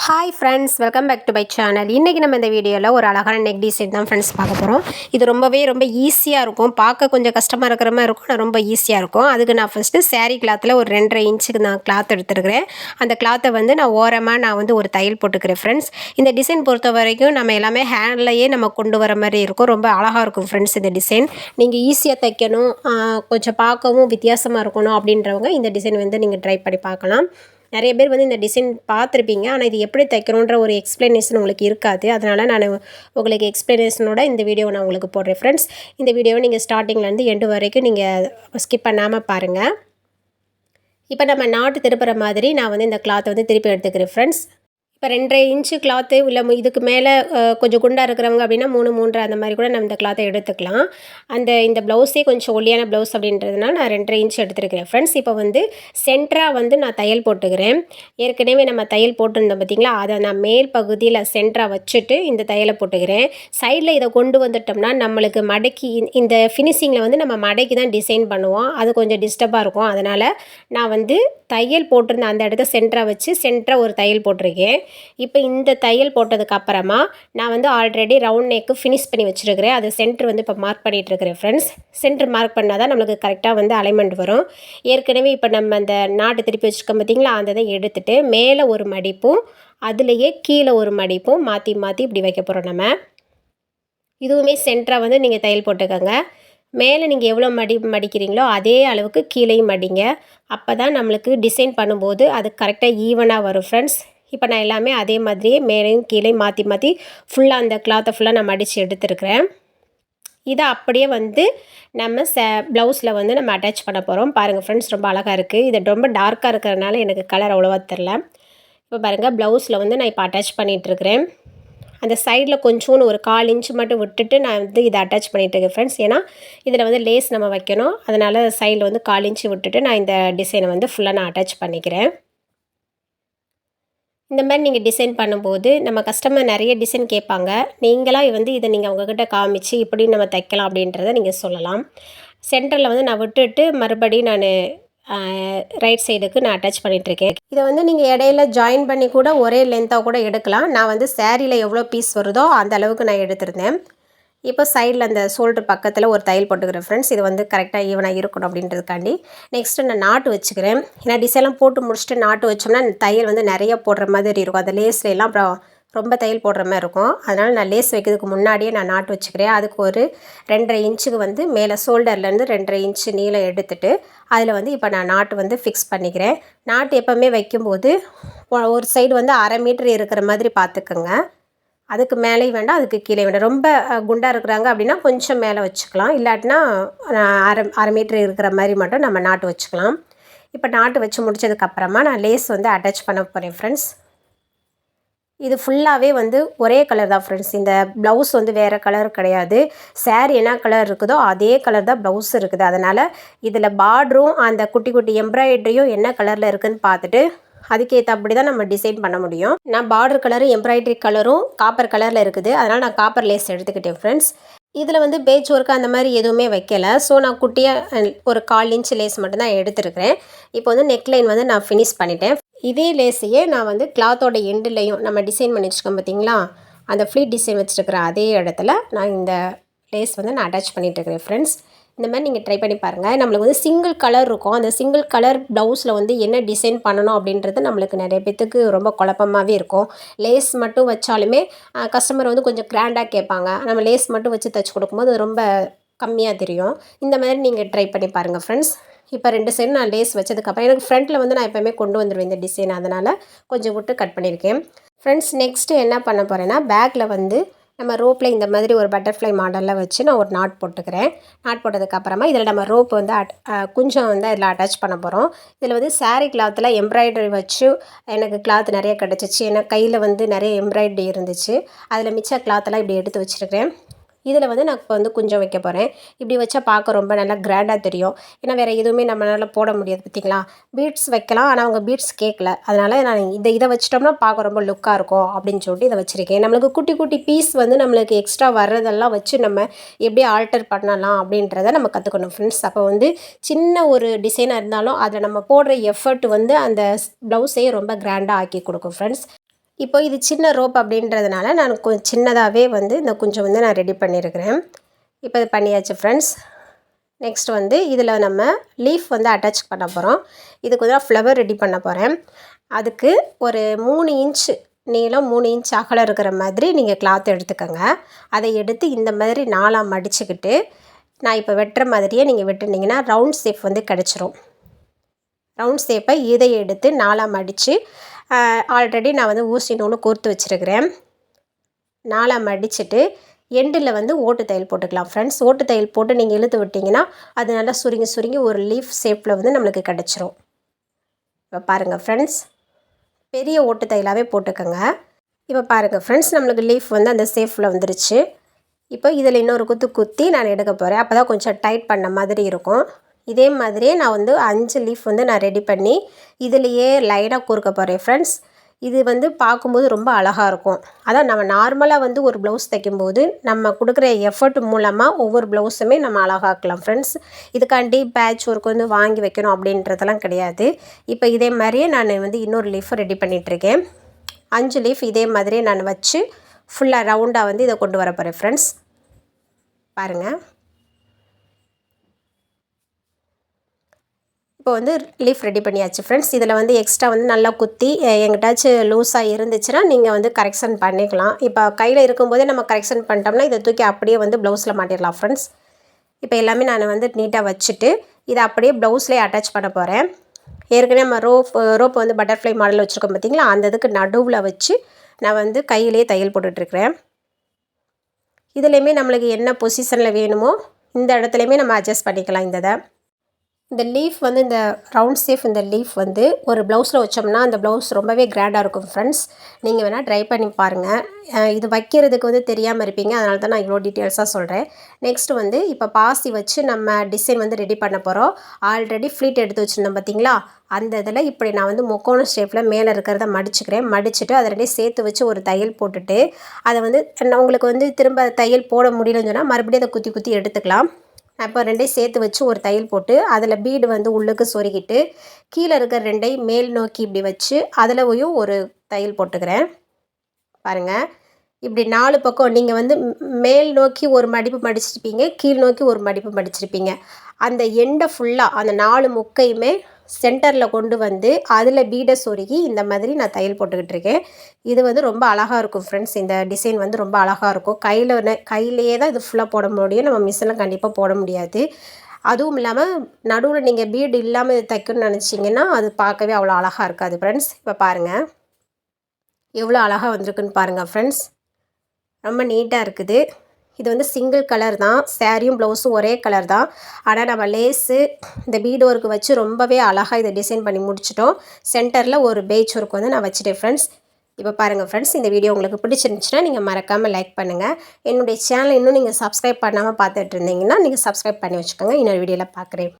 Hi friends, welcome back to my channel. இன்றைக்கி நம்ம இந்த வீடியோவில் ஒரு அழகான நெக் டிசைன் தான் ஃப்ரெண்ட்ஸ் பார்க்க போகிறோம். இது ரொம்ப ஈஸியாக இருக்கும். பார்க்க கொஞ்சம் கஷ்டமாக இருக்கிற மாதிரி இருக்கும், ஆனால் ரொம்ப ஈஸியாக இருக்கும். அதுக்கு நான் ஃபஸ்ட்டு சேரீ கிளாத்தில் ஒரு 2.5 இன்ச்சுக்கு நான் கிளாத் எடுத்துருக்கிறேன். அந்த கிளாத்தை வந்து நான் ஒரு தையல் போட்டுக்கிறேன் ஃப்ரெண்ட்ஸ். இந்த டிசைன் பொறுத்த வரைக்கும் நம்ம எல்லாமே ஹேண்ட்லேயே நம்ம கொண்டு வர மாதிரி இருக்கும். ரொம்ப அழகாக இருக்கும் ஃப்ரெண்ட்ஸ் இந்த டிசைன். நீங்கள் ஈஸியாக தைக்கணும், கொஞ்சம் பார்க்கவும் வித்தியாசமாக இருக்கணும் அப்படின்றவங்க இந்த டிசைன் வந்து நீங்கள் ட்ரை பண்ணி பார்க்கலாம். நிறைய பேர் வந்து இந்த டிசைன் பார்த்துருப்பீங்க, ஆனால் இது எப்படி தைக்கணுன்ற ஒரு எக்ஸ்ப்ளனேஷன் உங்களுக்கு இருக்காது. அதனால் நான் உங்களுக்கு எக்ஸ்ப்ளனேஷனோட இந்த வீடியோவை நான் உங்களுக்கு போடுறேன் ஃப்ரெண்ட்ஸ். இந்த வீடியோவை நீங்கள் ஸ்டார்டிங்லேருந்து எண்டு வரைக்கும் நீங்கள் ஸ்கிப் பண்ணாமல் பாருங்கள். இப்போ நம்ம நாட்டு திருப்புற மாதிரி நான் வந்து இந்த கிளாத்தை வந்து திருப்பி எடுத்துக்கிறேன் ஃப்ரெண்ட்ஸ். இப்போ 2.5 இன்ச்சு கிளாத்து இல்லை இதுக்கு மேலே கொஞ்சம் குண்டாக இருக்கிறவங்க அப்படின்னா 3 அந்த மாதிரி கூட நம்ம இந்த கிளாத்தை எடுத்துக்கலாம். இந்த ப்ளவுஸே கொஞ்சம் ஒல்லியான ப்ளவுஸ் அப்படின்றதுனால நான் 2.5 இன்ச்சு எடுத்துருக்கிறேன் ஃப்ரெண்ட்ஸ். இப்போ வந்து சென்டராக வந்து நான் தையல் போட்டுக்கிறேன். ஏற்கனவே நம்ம தையல் போட்டுருந்தோம் பார்த்திங்களா, அதை நான் மேல் பகுதியில் சென்டராக வச்சுட்டு இந்த தையலை போட்டுக்கிறேன். சைடில் இதை கொண்டு வந்துட்டோம்னா நம்மளுக்கு மடக்கி இந்த ஃபினிஷிங்கில் வந்து நம்ம மடக்கி தான் டிசைன் பண்ணுவோம். அது கொஞ்சம் டிஸ்டர்பாக இருக்கும். அதனால் நான் வந்து தையல் போட்டிருந்த அந்த இடத்த சென்டராக வச்சு சென்டராக ஒரு தையல் போட்டிருக்கேன். இப்போ இந்த தையல் போட்டதுக்கு அப்புறமா நான் வந்து ஆல்ரெடி ரவுண்ட் நெக்கு ஃபினிஷ் பண்ணி வச்சுருக்கிறேன். அது சென்டர் வந்து இப்போ மார்க் பண்ணிகிட்ருக்கிறேன் ஃப்ரெண்ட்ஸ். சென்டர் மார்க் பண்ணால் தான் நம்மளுக்கு கரெக்டாக வந்து அலைன்மெண்ட் வரும். ஏற்கனவே இப்போ நம்ம அந்த நாட்டு திருப்பி வச்சுருக்கோம் பார்த்திங்களா, அந்த இதை எடுத்துகிட்டு மேலே ஒரு மடிப்பும் அதுலேயே கீழே ஒரு மடிப்பும் மாற்றி இப்படி வைக்க போகிறோம். நம்ம இதுவுமே சென்டராக வந்து நீங்கள் தையல் போட்டுக்கோங்க. மேலே நீங்கள் எவ்வளோ மடிக்கிறீங்களோ அதே அளவுக்கு கீழேயும் மடிங்க. அப்போ தான் நம்மளுக்கு டிசைன் பண்ணும்போது அது கரெக்டாக ஈவனாக வரும் ஃப்ரெண்ட்ஸ். இப்போ நான் எல்லாமே அதே மாதிரியே மேலேயும் கீழேயும் மாற்றி ஃபுல்லாக அந்த கிளாத்தை ஃபுல்லாக நான் மடித்து எடுத்துருக்கிறேன். இதை அப்படியே வந்து நம்ம ப்ளவுஸில் வந்து நம்ம அட்டாச் பண்ண போகிறோம். பாருங்கள் ஃப்ரெண்ட்ஸ், ரொம்ப அழகாக இருக்குது. இது ரொம்ப டார்க்காக இருக்கிறதுனால எனக்கு கலர் அவ்வளோவா தெரில. இப்போ பாருங்கள், ப்ளவுஸில் வந்து நான் இப்போ அட்டாச் பண்ணிகிட்ருக்கிறேன். அந்த சைடில் கொஞ்சோன்னு ஒரு 1/4 இன்ச்சு மட்டும் விட்டுட்டு நான் வந்து இதை அட்டாச் பண்ணிகிட்ருக்கேன் ஃப்ரெண்ட்ஸ். ஏன்னா இதில் வந்து லேஸ் நம்ம வைக்கணும். அதனால் சைடில் வந்து 1/4 இன்ச்சு விட்டுட்டு நான் இந்த டிசைனை வந்து ஃபுல்லாக நான் அட்டாச் பண்ணிக்கிறேன். இந்த மாதிரி நீங்கள் டிசைன் பண்ணும்போது நம்ம கஸ்டமர் நிறைய டிசைன் கேட்பாங்க. நீங்களாக வந்து இதை நீங்கள் அவங்கக்கிட்ட காமிச்சு இப்படி நம்ம தைக்கலாம் அப்படின்றத நீங்கள் சொல்லலாம். சென்டரில் வந்து நான் விட்டுட்டு மறுபடியும் நான் ரைட் சைடுக்கு நான் அட்டாச் பண்ணிகிட்ருக்கேன். இதை வந்து நீங்கள் இடையில ஜாயின் பண்ணி கூட ஒரே லென்த்தாக கூட எடுக்கலாம். நான் வந்து சேரீயில் எவ்வளோ பீஸ் வருதோ அந்த அளவுக்கு நான் எடுத்திருந்தேன். இப்போ சைடில் அந்த ஷோல்டர் பக்கத்தில் ஒரு தையல் போட்டுக்கிறேன் ஃப்ரெண்ட்ஸ். இது வந்து கரெக்டாக ஈவனாக இருக்கணும் அப்படின்றதுக்காண்டி. நெக்ஸ்ட்டு நான் நாட்டு வச்சுக்கிறேன். ஏன்னா டிசைன்லாம் போட்டு முடிச்சுட்டு நாட்டு வச்சோம்னா தையல் வந்து நிறைய போடுற மாதிரி இருக்கும். அந்த லேஸ்லாம் அப்புறம் ரொம்ப தையல் போடுற மாதிரி இருக்கும். அதனால் நான் லேஸ் வைக்கிறதுக்கு முன்னாடியே நான் நாட்டு வச்சுக்கிறேன். அதுக்கு ஒரு 2.5 இன்ச்சுக்கு வந்து மேலே ஷோல்டர்லேருந்து 2.5 இன்ச்சு நீளம் எடுத்துகிட்டு அதில் வந்து இப்போ நான் நாட்டு வந்து ஃபிக்ஸ் பண்ணிக்கிறேன். நாட்டு எப்போவுமே வைக்கும்போது ஒரு சைடு வந்து 1/2 மீட்டர் இருக்கிற மாதிரி பார்த்துக்கோங்க. அதுக்கு மேலேயும் வேண்டாம், அதுக்கு கீழே வேண்டாம். ரொம்ப குண்டாக இருக்கிறாங்க அப்படின்னா கொஞ்சம் மேலே வச்சுக்கலாம். இல்லாட்டினா அரை மீட்டர் இருக்கிற மாதிரி மட்டும் நம்ம நாட்டு வச்சுக்கலாம். இப்போ நாட்டு வச்சு முடித்ததுக்கப்புறமா நான் லேஸ் வந்து அட்டாச் பண்ண போகிறேன் ஃப்ரெண்ட்ஸ். இது ஃபுல்லாகவே வந்து ஒரே கலர் தான் ஃப்ரெண்ட்ஸ். இந்த ப்ளவுஸ் வந்து வேறு கலர் கிடையாது. சேரீ என்ன கலர் இருக்குதோ அதே கலர் தான் ப்ளவுஸ் இருக்குது. அதனால் இதில் பார்டரும் அந்த குட்டி எம்ப்ராய்டரியும் என்ன கலரில் இருக்குதுன்னு பார்த்துட்டு அதுக்கேற்றபடி தான் நம்ம டிசைன் பண்ண முடியும். நான் பார்டர் கலரும் எம்ப்ராய்டரி கலரும் காப்பர் கலரில் இருக்குது. அதனால் நான் காப்பர் லேஸ் எடுத்துக்கிட்டேன் ஃப்ரெண்ட்ஸ். இதில் வந்து பேட்ச் ஒர்க்கு அந்த மாதிரி எதுவுமே வைக்கலை. ஸோ நான் குட்டியாக ஒரு 1/4 இன்ச்சு லேஸ் மட்டும்தான் எடுத்துருக்கிறேன். இப்போ வந்து நெக்லைன் வந்து நான் ஃபினிஷ் பண்ணிட்டேன். இதே லேஸையே நான் வந்து கிளாத்தோட எண்டுலேயும் நம்ம டிசைன் பண்ணி வச்சுருக்கோம் பார்த்திங்களா, அந்த ஃப்ளீட் டிசைன் வச்சுருக்கிற அதே இடத்துல நான் இந்த லேஸ் வந்து நான் அட்டாச் பண்ணிகிட்ருக்கிறேன் ஃப்ரெண்ட்ஸ். இந்த மாதிரி நீங்கள் ட்ரை பண்ணி பாருங்கள். நம்மளுக்கு வந்து சிங்கிள் கலர் இருக்கும். அந்த சிங்கிள் கலர் ப்ளவுஸில் வந்து என்ன டிசைன் பண்ணணும் அப்படின்றது நம்மளுக்கு நிறைய பேத்துக்கு ரொம்ப குழப்பமாகவே இருக்கும். லேஸ் மட்டும் வச்சாலுமே கஸ்டமர் வந்து கொஞ்சம் கிராண்டாக கேட்பாங்க. நம்ம லேஸ் மட்டும் வச்சு தைச்சி கொடுக்கும்போது ரொம்ப கம்மியாக தெரியும். இந்த மாதிரி நீங்கள் ட்ரை பண்ணி பாருங்கள் ஃப்ரெண்ட்ஸ். இப்போ 2 சைடு நான் லேஸ் வச்சதுக்கப்புறம் எனக்கு ஃப்ரண்ட்டில் வந்து நான் எப்போயுமே கொண்டு வந்துடுவேன் இந்த டிசைன். அதனால் கொஞ்சம் விட்டு கட் பண்ணியிருக்கேன் ஃப்ரெண்ட்ஸ். நெக்ஸ்ட்டு என்ன பண்ண போகிறேன்னா, பேக்கில் வந்து நம்ம ரோப்பில் இந்த மாதிரி ஒரு பட்டர்ஃப்ளை மாடலில் வச்சு நான் ஒரு நாட் போட்டுக்கிறேன். நாட் போட்டதுக்கப்புறமா இதில் நம்ம ரோப் வந்து கொஞ்சம் வந்து அதில் அட்டாச் பண்ண போகிறோம். இதில் வந்து சாரீ கிளாத்தில் எம்ப்ராய்டரி வச்சு எனக்கு கிளாத் நிறைய கிடச்சிச்சு. ஏன்னா கையில் வந்து நிறைய எம்ப்ராய்டரி இருந்துச்சு. அதில் மிச்ச கிளாத்தெல்லாம் இப்படி எடுத்து வச்சுருக்கிறேன். இதில் வந்து நான் இப்போ வந்து கொஞ்சம் வைக்க போகிறேன். இப்படி வச்சா பார்க்க ரொம்ப நல்லா கிராண்டாக தெரியும். ஏன்னா வேறு எதுவுமே நம்மளால் போட முடியாது பார்த்திங்களா. பீட்ஸ் வைக்கலாம், ஆனால் அவங்க பீட்ஸ் கேட்கல. அதனால் நான் இதை வச்சிட்டோம்னா பார்க்க ரொம்ப லுக்காக இருக்கும் அப்படின்னு சொல்லிட்டு இதை வச்சுருக்கேன். நம்மளுக்கு குட்டி பீஸ் வந்து நம்மளுக்கு எக்ஸ்ட்ரா வர்றதெல்லாம் வச்சு நம்ம எப்படி ஆல்டர் பண்ணலாம் அப்படின்றத நம்ம கற்றுக்கணும் ஃப்ரெண்ட்ஸ். அப்போ வந்து சின்ன ஒரு டிசைனாக இருந்தாலும் அதில் நம்ம போடுற எஃபர்ட் வந்து அந்த ப்ளவுஸையே ரொம்ப கிராண்டாக ஆக்கி கொடுக்கும் ஃப்ரெண்ட்ஸ். இப்போ இது சின்ன ரோப் அப்படின்றதுனால நான் கொஞ்சம் சின்னதாகவே வந்து இந்த கொஞ்சம் வந்து நான் ரெடி பண்ணியிருக்கிறேன். இப்போ இது பண்ணியாச்சு ஃப்ரெண்ட்ஸ். நெக்ஸ்ட் வந்து இதில் நம்ம லீஃப் வந்து அட்டாச் பண்ண போகிறோம். இதுக்கு வந்து ஃப்ளவர் ரெடி பண்ண போகிறேன். அதுக்கு ஒரு 3 இன்ச் நீளம் 3 இன்ச் அகலம் இருக்கிற மாதிரி நீங்கள் கிளாத் எடுத்துக்கோங்க. அதை எடுத்து இந்த மாதிரி 4ஆக மடிச்சுக்கிட்டு நான் இப்போ வெட்டுற மாதிரியே நீங்கள் வெட்டுனீங்கன்னா ரவுண்ட் ஷேப் வந்து கிடச்சிரும். ரவுண்ட் ஷேப்பை இதை எடுத்து 4ஆக மடித்து ஆல்ரெடி நான் வந்து ஊசி நூல் கோர்த்து வச்சுருக்கிறேன். 4ஆக மடிச்சுட்டு எண்டில் வந்து ஓட்டு தையல் போட்டுக்கலாம் ஃப்ரெண்ட்ஸ். ஓட்டு தையல் போட்டு நீங்கள் இழுத்து விட்டிங்கன்னா அது நல்லா சுருங்கி சுருங்கி ஒரு லீஃப் ஷேப்பில் வந்து நம்மளுக்கு கிடச்சிரும். இப்போ பாருங்கள் ஃப்ரெண்ட்ஸ், பெரிய ஓட்டு தையலாகவே போட்டுக்கோங்க. இப்போ பாருங்கள் ஃப்ரெண்ட்ஸ், நம்மளுக்கு லீஃப் வந்து அந்த ஷேப்பில் வந்துருச்சு. இப்போ இதில் இன்னொரு குத்தி நான் எடுக்க போகிறேன். அப்போ தான் கொஞ்சம் டைட் பண்ண மாதிரி இருக்கும். இதே மாதிரியே நான் வந்து 5 லீஃப் வந்து நான் ரெடி பண்ணி இதுலேயே லைனாக கோர்க்க போகிறேன் ஃப்ரெண்ட்ஸ். இது வந்து பார்க்கும்போது ரொம்ப அழகாக இருக்கும். அதான் நம்ம நார்மலாக வந்து ஒரு ப்ளவுஸ் தைக்கும்போது நம்ம கொடுக்குற எஃபர்ட் மூலமாக ஒவ்வொரு ப்ளவுஸுமே நம்ம அழகாக்கலாம் ஃப்ரெண்ட்ஸ். இதுக்காண்டி பேட்ச் ஒர்க் வந்து வாங்கி வைக்கணும் அப்படின்றதெல்லாம் கிடையாது. இப்போ இதே மாதிரியே நான் வந்து இன்னொரு லீஃபை ரெடி பண்ணிகிட்ருக்கேன். 5 லீஃப் இதே மாதிரியே நான் வச்சு ஃபுல்லாக ரவுண்டாக வந்து இதை கொண்டு வர போகிறேன் ஃப்ரெண்ட்ஸ். பாருங்கள், இப்போ வந்து லீஃப் ரெடி பண்ணியாச்சு ஃப்ரெண்ட்ஸ். இதில் வந்து எக்ஸ்ட்ரா வந்து நல்லா குத்தி எங்கிட்டாச்சும் லூஸாக இருந்துச்சுன்னா நீங்கள் வந்து கரெக்ஷன் பண்ணிக்கலாம். இப்போ கையில் இருக்கும்போதே நம்ம கரெக்ஷன் பண்ணிட்டோம்னா இதை தூக்கி அப்படியே வந்து ப்ளவுஸில் மாட்டிடலாம் ஃப்ரெண்ட்ஸ். இப்போ எல்லாமே நான் வந்து நீட்டாக வச்சுட்டு இதை அப்படியே ப்ளவுஸ்லேயே அட்டாச் பண்ண போகிறேன். ஏற்கனவே நம்ம ரோப் வந்து பட்டர்ஃப்ளை மாடல் வச்சுருக்கோம் பார்த்திங்களா, அந்த இதுக்கு நடுவில் வச்சு நான் வந்து கையிலே தையல் போட்டுட்ருக்கிறேன். இதுலேயுமே நம்மளுக்கு என்ன பொசிஷனில் வேணுமோ இந்த இடத்துலையுமே நம்ம அட்ஜஸ்ட் பண்ணிக்கலாம். இந்த லீஃப் வந்து இந்த ரவுண்ட் ஷேப் இந்த லீஃப் வந்து ஒரு ப்ளவுஸில் வச்சோம்னா அந்த ப்ளவுஸ் ரொம்பவே கிராண்டாக இருக்கும் ஃப்ரெண்ட்ஸ். நீங்கள் வேணால் ட்ரை பண்ணி பாருங்கள். இது வைக்கிறதுக்கு வந்து தெரியாமல் இருப்பீங்க, அதனால தான் நான் இவ்வளோ டீட்டெயில்ஸாக சொல்கிறேன். நெக்ஸ்ட் வந்து இப்போ பாசி வச்சு நம்ம டிசைன் வந்து ரெடி பண்ண போகிறோம். ஆல்ரெடி ஃப்ளீட் எடுத்து வச்சுருந்தோம் பார்த்திங்களா, அந்த இதில் இப்படி நான் வந்து முக்கோண ஷேப்பில் மேலே இருக்கிறத மடிச்சுக்கிறேன். மடிச்சுட்டு அதை ரெண்டையும் சேர்த்து வச்சு ஒரு தையல் போட்டுட்டு அதை வந்து உங்களுக்கு வந்து திரும்ப தையல் போட முடியலன்னு சொன்னால் மறுபடியும் அதை குத்தி குத்தி எடுத்துக்கலாம். அப்போ ரெண்டையும் சேர்த்து வச்சு ஒரு தையல் போட்டு அதில் பீடு வந்து உள்ளுக்கு சொருகிட்டு கீழே இருக்கிற ரெண்டையும் மேல் நோக்கி இப்படி வச்சு அதில் ஒரு தையல் போட்டுக்கிறேன். பாருங்கள், இப்படி 4 பக்கம் நீங்கள் வந்து மேல் நோக்கி ஒரு மடிப்பு மடிச்சிருப்பீங்க, கீழ் நோக்கி ஒரு மடிப்பு மடிச்சிருப்பீங்க. அந்த எண்டை ஃபுல்லாக அந்த 4 முக்கையுமே சென்டரில் கொண்டு வந்து அதில் பீடை சொருகி இந்த மாதிரி நான் தையல் போட்டுக்கிட்டு இருக்கேன். இது வந்து ரொம்ப அழகாக இருக்கும் ஃப்ரெண்ட்ஸ். இந்த டிசைன் வந்து ரொம்ப அழகாக இருக்கும். கையிலேயே தான் இது ஃபுல்லாக போட முடியும், நம்ம மிஷினில் கண்டிப்பாக போட முடியாது. அதுவும் இல்லாமல் நடுவில் நீங்கள் பீடு இல்லாமல் தைக்கணும்னு நினச்சிங்கன்னா அது பார்க்கவே அவ்வளோ அழகாக இருக்காது ஃப்ரெண்ட்ஸ். இப்போ பாருங்கள் எவ்வளோ அழகாக வந்திருக்குன்னு பாருங்கள் ஃப்ரெண்ட்ஸ், ரொம்ப நீட்டாக இருக்குது. இது வந்து சிங்கிள் கலர் தான், சாரியும் ப்ளவுஸும் ஒரே கலர் தான். ஆனால் நம்ம லேஸு இந்த பீடு ஒர்க்கு வச்சு ரொம்பவே அழகாக இதை டிசைன் பண்ணி முடிச்சிட்டோம். சென்டரில் ஒரு பேட்ச் ஒர்க் வந்து நான் வச்சுட்டேன் ஃப்ரெண்ட்ஸ். இப்போ பாருங்கள் ஃப்ரெண்ட்ஸ், இந்த வீடியோ உங்களுக்கு பிடிச்சிருந்துச்சுன்னா நீங்கள் மறக்காமல் லைக் பண்ணுங்கள். என்னுடைய சேனலை இன்னும் நீங்கள் சப்ஸ்கிரைப் பண்ணாமல் பார்த்துட்டு இருந்தீங்கன்னா நீங்கள் சப்ஸ்கிரைப் பண்ணி வச்சுக்கோங்க. இன்னொரு வீடியோவில் பார்க்குறேன்.